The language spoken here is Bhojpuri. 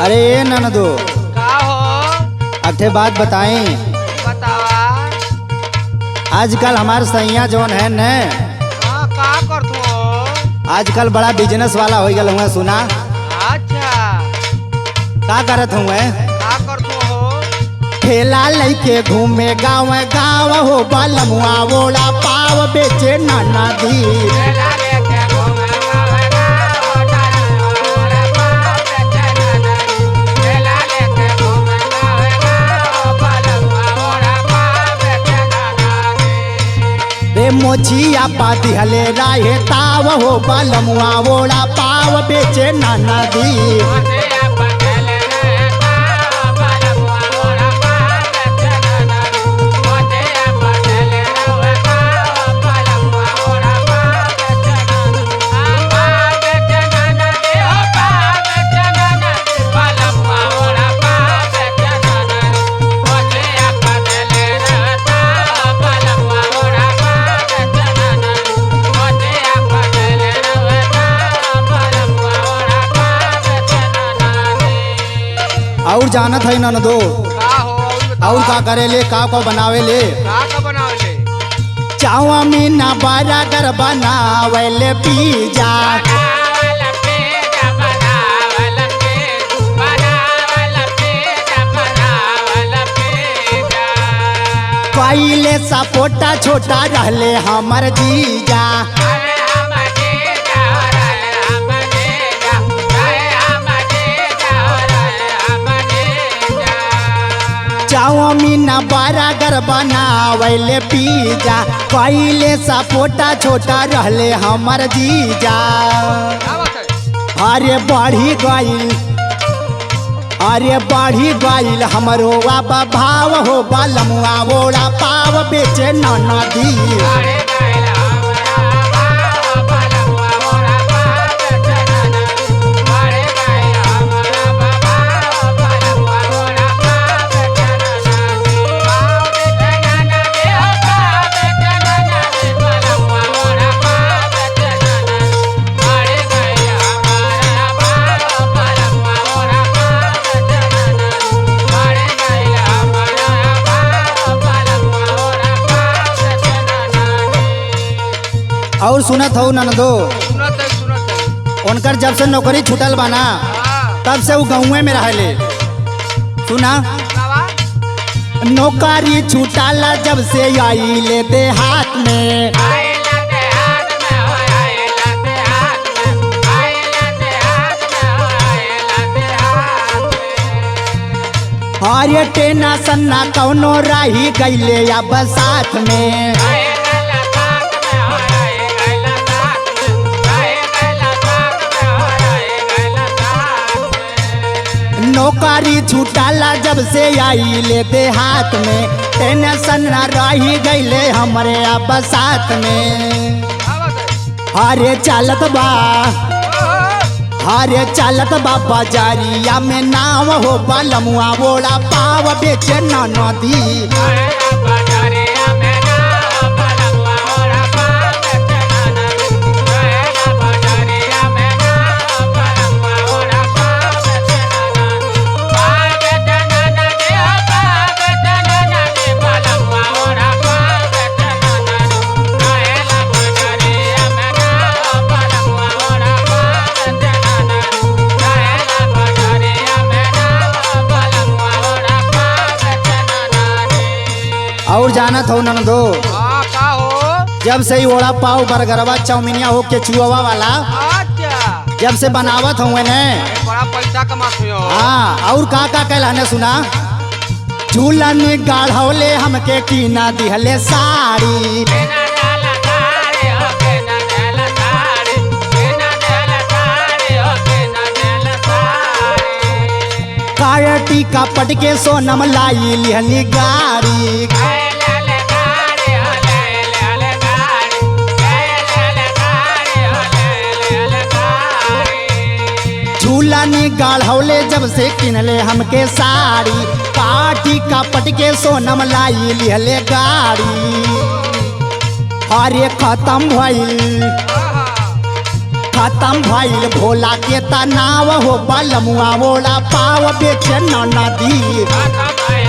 अरे ये ननदो का हो? अठे बात बताएं। बतावा। आजकल हमारे सैया जौन है न हाँ, का करत हो? आजकल बड़ा बिजनेस वाला हो गया हुआ सुना। अच्छा, का करत हुए का करत हो? ठेला लेके घूमे गाँव गाँव हो बलमुआ वोड़ा पाव बेचे नाना दी। रे मोचिया पाती हले राहे ताव हो बलमुआ वोड़ा पाव बेचे नाना दी। और जानत है ननदो का हो? और का करे ले का बनावे ले का बनावले? चाउमीन बर्गर बनावे ले पिज्जा पहले सपोटा छोटा रहले हमर जीजा। चाउमीन बर्गर बनावे ले पिज्जा पहले सपोटा छोटा रहले हमर जीजा। का बात है? अरे बढ़ी गईल हमरो बाबा भाव हो बलमुआ वोड़ा पाव बेचे नाना दी। और सुनत हो ननदो सुनत है। उनकर जब से नौकरी छूटल बाना हाँ, तब से वो गाँवे में रहले। सुना बाबा। नौकरी छूटाला जब से आई ले देहात में अरे टेना सन्ना कौनो रही गईले अब साथ में। नौकरी छूटाला जब से आई ले देहात में टेंशन न रही गईले हमरे अब साथ में। का बात है? अरे चलत बा बाजारिया में नाव हो बलमुआ वोड़ा पाव बेचे नाना दी। और जानत हो ननदो हाँ, का हो? जब से ही वड़ा पाव बर्गरवा चाउमीनिया हो के चुआवा वाला अच्छा, जब से बनावत हुए ने बड़ा पैसा कमाते हो। हाँ और का कहलाने सुना झूलन गाढ़ौले हमके कीना दिहले साड़ी। कायटी का पटके सोनम लाई लिहली गाड़ी। झूलानी गाढ़ौले जब से किनले हमके साड़ी काटी का पटके सोनम लाई लिहले गाड़ी। अरे खत्म भइल खत्म भइल भोला के तनाव हो बलमुआ ओड़ा पाव बेचे नदी। खत्म भइल